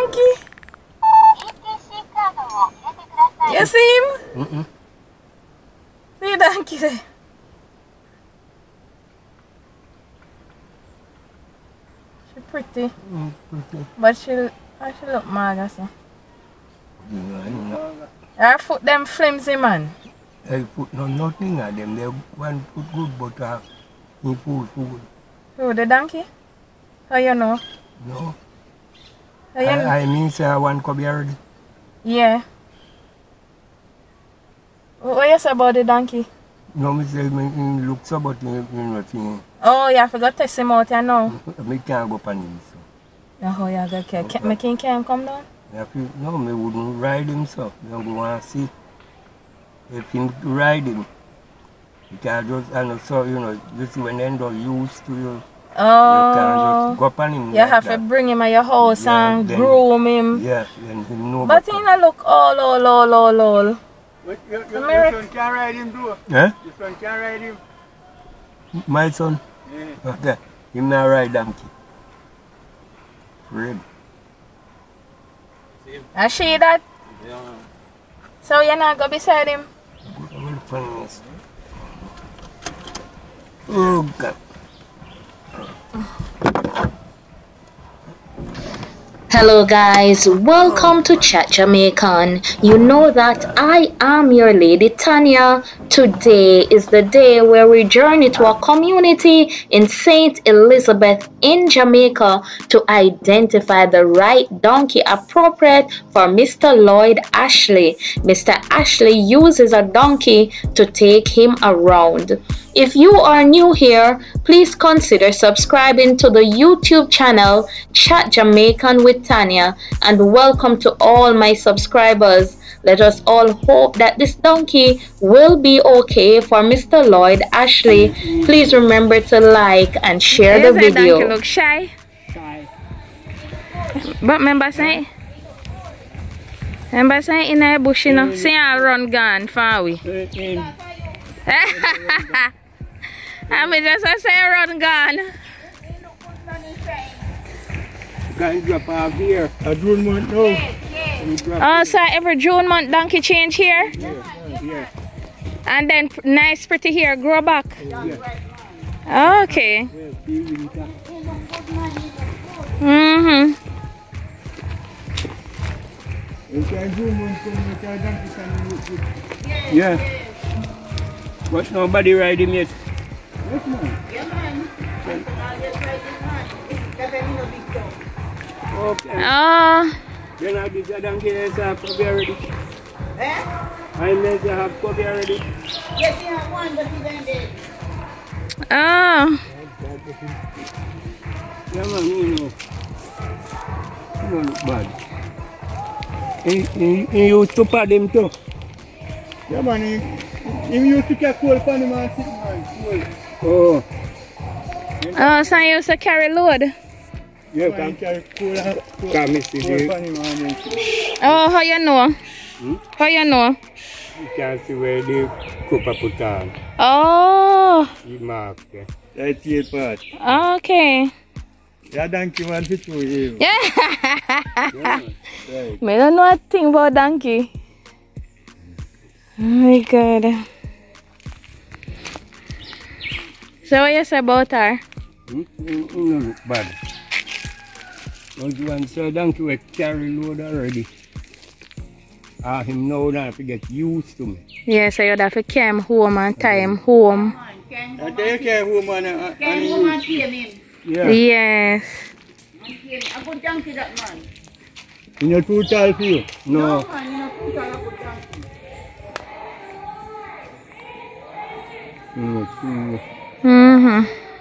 donkey? You see him? See the donkey there? She pretty. But she look mad also. Her foot them flimsy, man. I put nothing at them. They one put good, but he put food. Who, the donkey? How you know? No. How you know? I mean, say one could be already. Yeah. What you say about the donkey? No, me say me look so, but nothing. Oh, you forgot to test him out, you know. Me can't go on him, so. Oh, you go care. Can come down? No, me wouldn't ride him, so. I go and see if him ride him. Because just, and so, you know, just when they don't used to you. Oh, you can just go upon him. You like have that. To bring him at your house and then, groom him. Yeah, then he know. But he don't look all. Your son can ride him too? Eh? Your son can ride him? My son? Yeah. Okay. Him not ride donkey. For him. I see that? Yeah. So you not go beside him? Oh God. Hello guys, welcome to Chat Jamaican. You know that I am your lady Tania. Today is the day where we journey to a community in St. Elizabeth in Jamaica to identify the right donkey appropriate for Mr. Lloyd Ashley. Mr. Ashley uses a donkey to take him around. If you are new here, please consider subscribing to the YouTube channel Chat Jamaican with Tania, and welcome to all my subscribers. Let us all hope that this donkey will be okay for Mr. Lloyd Ashley. Please remember to like and share the video. Donkey look shy. But remember saying in a bush, you know, see I run gone far away. I mean, just say run gone. Can drop off here. A June month now. Oh, so every June month donkey change here? Yeah. And then nice pretty hair grow back? Yeah. Okay. Yeah. Watch nobody ride him yet. Yes, man. Yeah, man. Okay. Then I did the donkey have coffee already. Eh? I let you have coffee already. Yes, you have one, but he didn't dead. Oh. Yeah, man, you know. You don't look bad. He used to pad him too. Yeah, man, he used to catch cold pan him and sit, man. Oh. Oh, so you used to carry load? Yeah, can carry cold pan him and oh, how you know? How you know? You can see where the copper put on. Oh. You mark there. That's the part. Okay. Yeah, donkey want to show you. Yeah. Right. I don't know a thing about donkey. Oh my God. So what you say about her? You don't look bad. Don't you want to say donkey will carry load already? Him now have to get used to me. Yeah, so you'd have to carry him home and tie him home. I take care home and tame him. yeah. Yes. A good donkey, that man. You know too tall for you? No. No, man, you know too tall, a good donkey.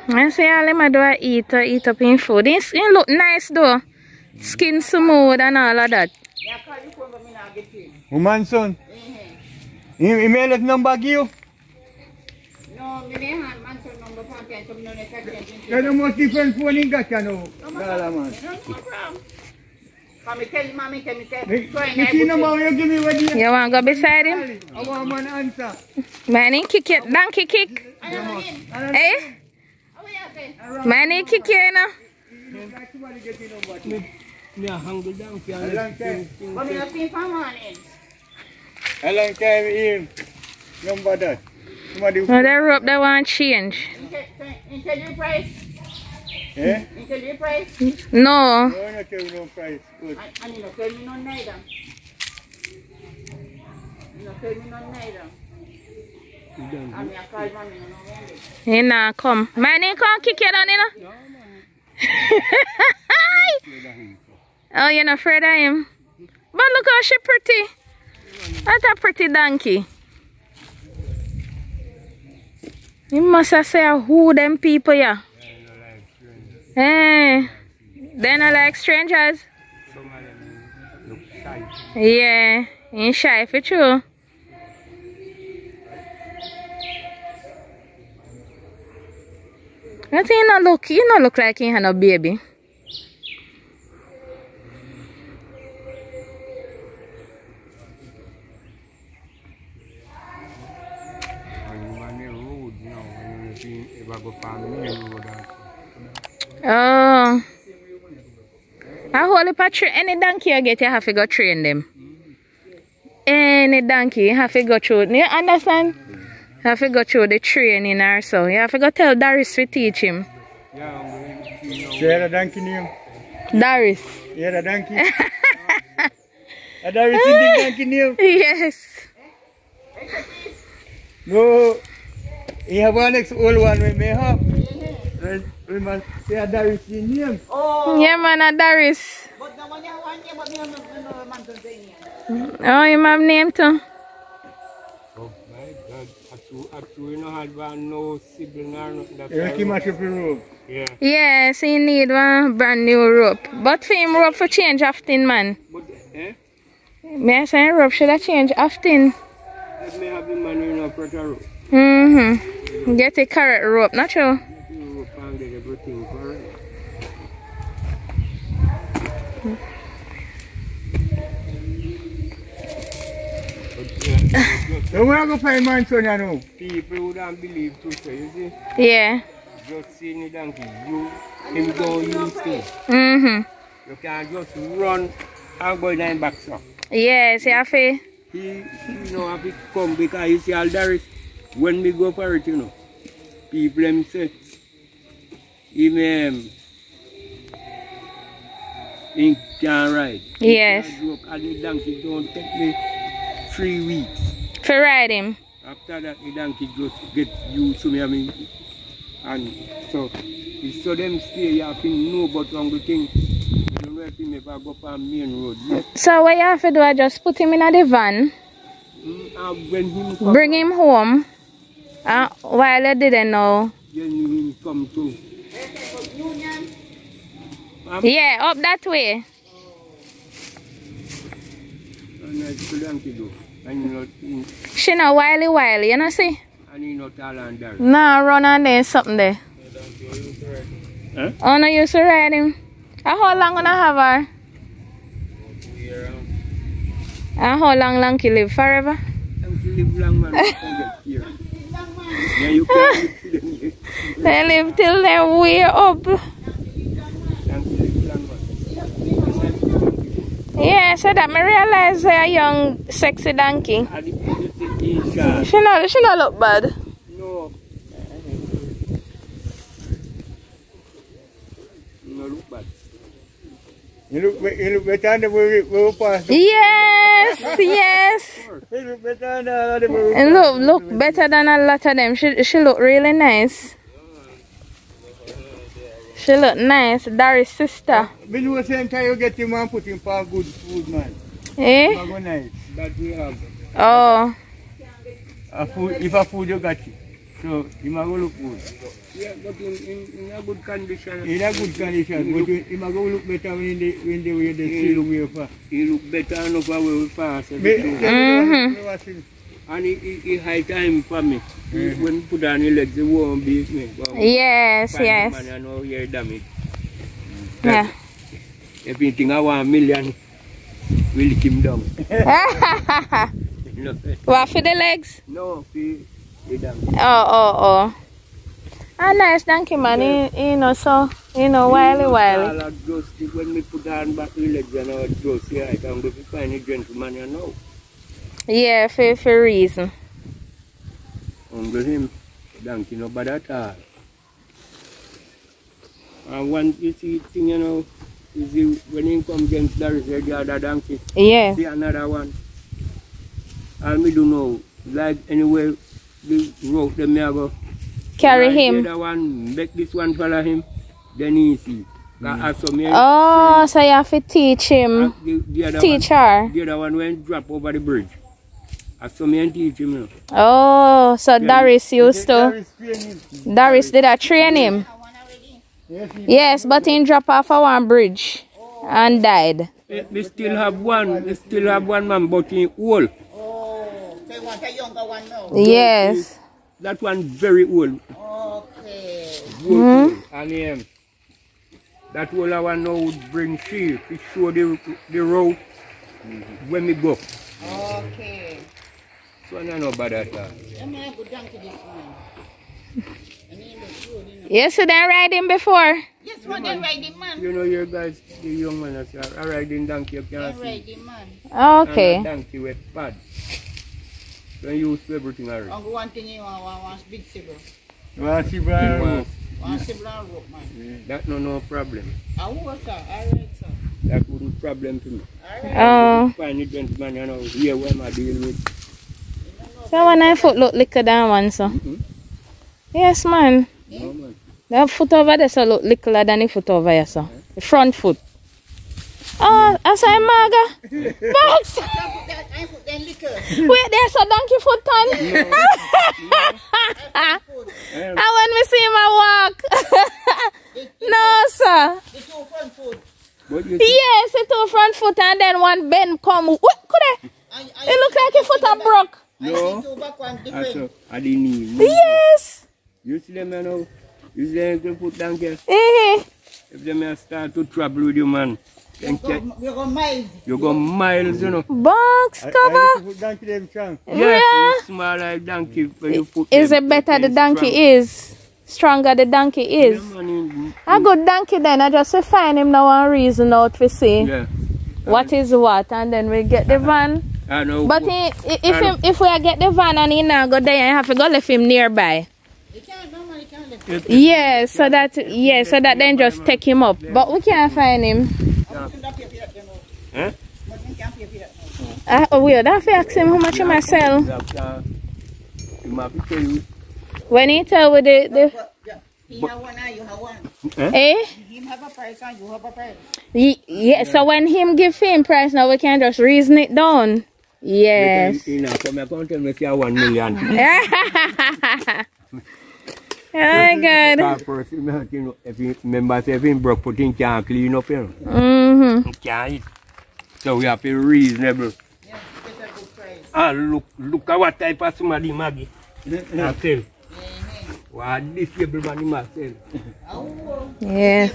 I see all them do eat up in food. It look nice though. Skin smooth and all of that. Yeah, call you phone, but me not get him. Woman son? He may let number give you? No, me may have man son number for him, so me no let him. There's the most different phone in got you know. No problem. Come tell him, mommy, tell me, say, You see number you give me what you... You want to go beside him? I want man answer. Man, he kick it. Donkey kick. Eh? Man, he kick you, you know? Me a hang the donkey. But me not see for morning. A long time in. Number that. Somebody. Oh, that rope that want change. Interview price? Eh? Interview price? No. No, not tell no price. Good. And you don't tell me none neither. You don't tell me none neither. And me a call mommy, no know. He nah come. My name can't kick you down, you know? No, man. Oh, you're not afraid of him? But look how she pretty. That's a pretty donkey. You must have said who them people, yeah. Hey, they not like strangers. Some of them look shy. Yeah, ain't shy for true. I think you not look like you have no baby. Oh, I hold up any donkey you get, you have to go train them. Any donkey, you have to go through. You understand? You have to go through the training or so. You have to go tell Darius to teach him. Say the donkey name? Darius. Yeah, the donkey. Darius is the donkey name? Yes. No, you have one next old one we may have. We must say Darius is name. Oh. Yeah, man, Darius. But the one you have one name, but me no man to say name. Oh, you have name too? Oh my God, actually you don't have no sibling or nothing. You must have a rope. Yeah. Yes, he need one brand new rope. But for him rope for change often, man. But, eh? May I say rope should I change often? Let me have the man in a proper rope. Mm-hmm. Get a carrot rope, not sure. Get the rope and get everything for it. So where I go find my son, you know? People wouldn't believe to say, you see? Yeah. Just seeing the donkey, him don't use things. Mm-hmm. You can't just run and go down back, so. Yes, you have to. He know have to come because you see all Darius, when we go for it, you know, people them say, he can ride. Yes. He can and the donkey don't take me 3 weeks. For ride him. After that, the donkey just get used to me, I mean, and so them stay, you have to know about the thing. You don't know if he ever go up on main road. Yes. So what you have to do is just put him in the van. When him come, bring him home. While you didn't know. Then him come too. Yeah, up that way. And that's the donkey do. And you know, She not wily, you know see? and you not tall and dark. Nah, run on there, something there. Huh? Oh, no, used to ride him. How long gonna have her? And how long he live? Forever? Donkey live long, man. You can get here. Yeah, you can. They live till they're way up. Donkey live long, man. Yeah, so that me realize they're a young, sexy donkey. And you She not look bad. no. No look bad. You look better than the way we passed. Yes, yes. You look better than the way we And look better than a lot of them. She look really nice. She look nice. Darius' sister. Me know saying can you get him and put him for good food, man. Eh? It's go nice. That we have. Oh. If a food you got it. So he might go look good. Yeah, but in a good condition. In a good condition, but he might go look better when they see the way. He look better enough where we pass. And he high time for me. When he put on his legs, he won't beat me. Yes, yes. Man, I know you're damaged. Yeah. If you think I want $1 million, we'll lick him down. What, for the legs? No, for the donkey. Oh. A nice donkey, man. You know, so, you know, wily. When we put on back the legs and our just here, I can go to find a gentleman you know. Yeah, for reason. Under him, donkey no bad at all. And one you see thing, you know, is when he come against the other donkey. Yeah. See another one. And we don't know, like anyway, the rope them here go. Carry him. The other one, make this one follow him, then he see. Oh, so you have to teach him. Teach her. The other one went drop over the bridge. I saw me and teach him. You know. Oh, so Darius used to. Darius did I train him? Yes, but he dropped off of one bridge and died. We still have one. We still have one man, but he old. Oh, so you want a younger one now? Yes. That one very old. Okay. Old. And that older one now would bring shield to show the road when we go. Okay. So I don't know about that. I'm a good donkey this one. Yes, so they ride him before. Yes, one they riding man. You know your guys, the young man are riding donkey, you can't see. Riding man. Okay. And a donkey with pad. So you use everything already. One thing you want big silver. One silver. One silver and rope man. That no problem. Sir. Alright, sir. That wouldn't problem to me. Oh. Find a gentleman, you know, here where I deal with. So when I foot look liquor than one, so. Yes, man. No, man. The foot over there so look liquor than the foot over here, so. The front foot. Oh, I say Maga. Box. I put that liquor. Wait, there's a donkey foot on. And when we see him walk. No, sir. The two front foot. Yes, the two front foot and then one bend come. What could I? It look like your foot are broke. No. I didn't even. Yes. You see them now? You see them can put donkey? If them start to trouble with you, man. You go miles. You go miles, you know. Box cover. Yeah. It's small like donkey. You put is it better the donkey strong. Is? Stronger the donkey is. A good donkey then. I just find him now one reason out to see what is what. And then we get the van. I know. But if we get the van and he now go there, you have to go left him nearby. Yeah, so that then just take him up. But we can't find him. Weird. I have to ask him how much he might sell. When he tell with the he have one and you have one. Eh? Him have a price and you have a price. Yeah, so when him give him price now we can just reason it down. Yes. You know, come here, come tell me if you have 1 million. Oh God. If you remember, if he broke, put in can't clean up here. Can't eat. So we have to be reasonable. Yeah, get a good price. And look at what type of somebody Maggie. Sell. Wow, disabled man must sell. Yeah.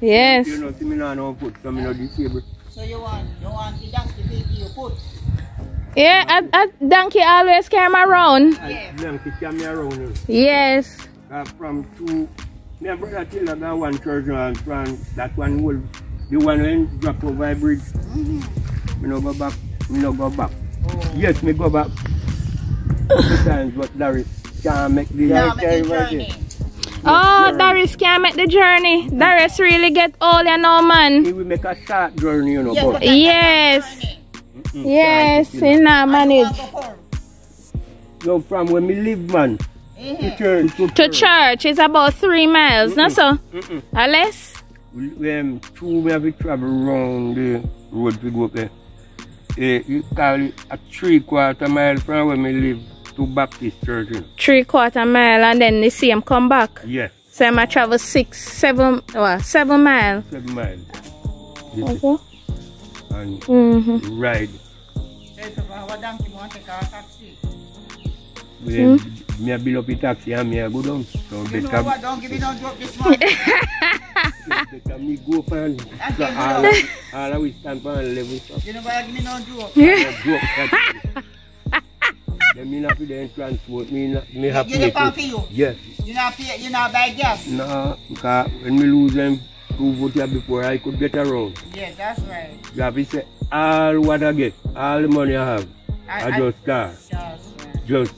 Yes. You know, see me now put, so me not disabled. So you want the donkey to give you put? Yeah, a donkey always carry around. Yeah. Donkey carry around. Yes. From two, my brother tell I got one church and from that one will, the one when drop over a bridge. Me no go back. Me no go back. Yes, me go back. Sometimes, but Darius can't make the journey. Oh, Darius can't make the journey. Darius really get old, you know, man. He will make a short journey, you know. Yeah, yes. Yes, he not manage. So from when we live, man, to church is about 3 miles, no so? Less? Two we have to travel around the road to go up there. You call it a 3/4 mile from where we live to Baptist church. 3/4 mile and then the same come back? Yes. So I might travel 7 miles. 7 miles. Okay. And ride. Me a bill up the taxi and me a go down. So you know what? Don't give me no joke this month. Better me go pan. So all of we stand pan level. You know why give me no joke? Then me not be there transport. Me have to pay for you. Yes. You not pay, you not buy gas? No, because when we lose them 2 votes here before, I could get around. Yeah, that's right. You have to say, all what I get, all the money I have, I just start. Just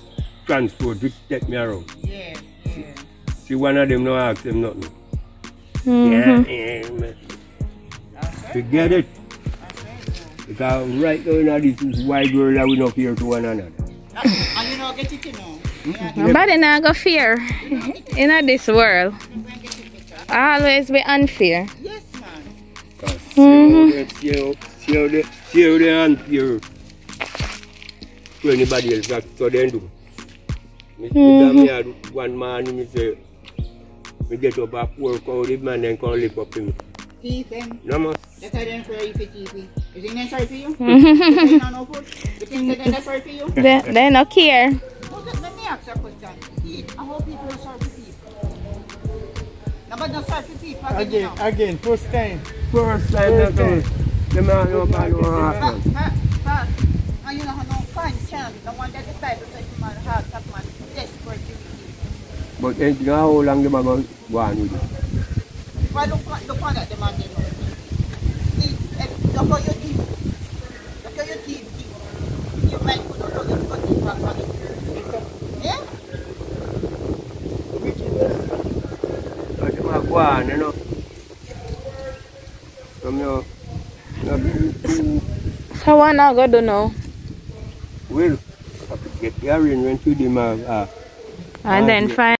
transport to take me around. Yeah, yeah. See, one of them no ask them nothing. Mm-hmm. Forget it. Because right now this is white girl that we not fear to one another. And you know get it, you know. Nobody not go fear in this world. Always be unfair. Yes, man. See how they unfair to anybody else. That's what they do. Me had one man who say, me get up at 4 o'clock, the man then come lift up to me. Teeth them. No more. That's how they for you for teeth. You think they're sorry for you? You don't know food? You think they're sorry for you? They no care. Let me ask you a question. I hope people are sorry for people. Nobody not sorry for people. Again, first time. First time. The man no man no heart. But and you know how no fine chance. The one that the Bible says you man heart that man desperate to be. But anything how long the man go on with it? Well, look on that the man, you know. See, look how you keep. Look how you keep. You might put on your teeth back on it. Yeah? But the man go on, you know. From your... So what now go do now? Well, I have to get the arrangement with him. And then find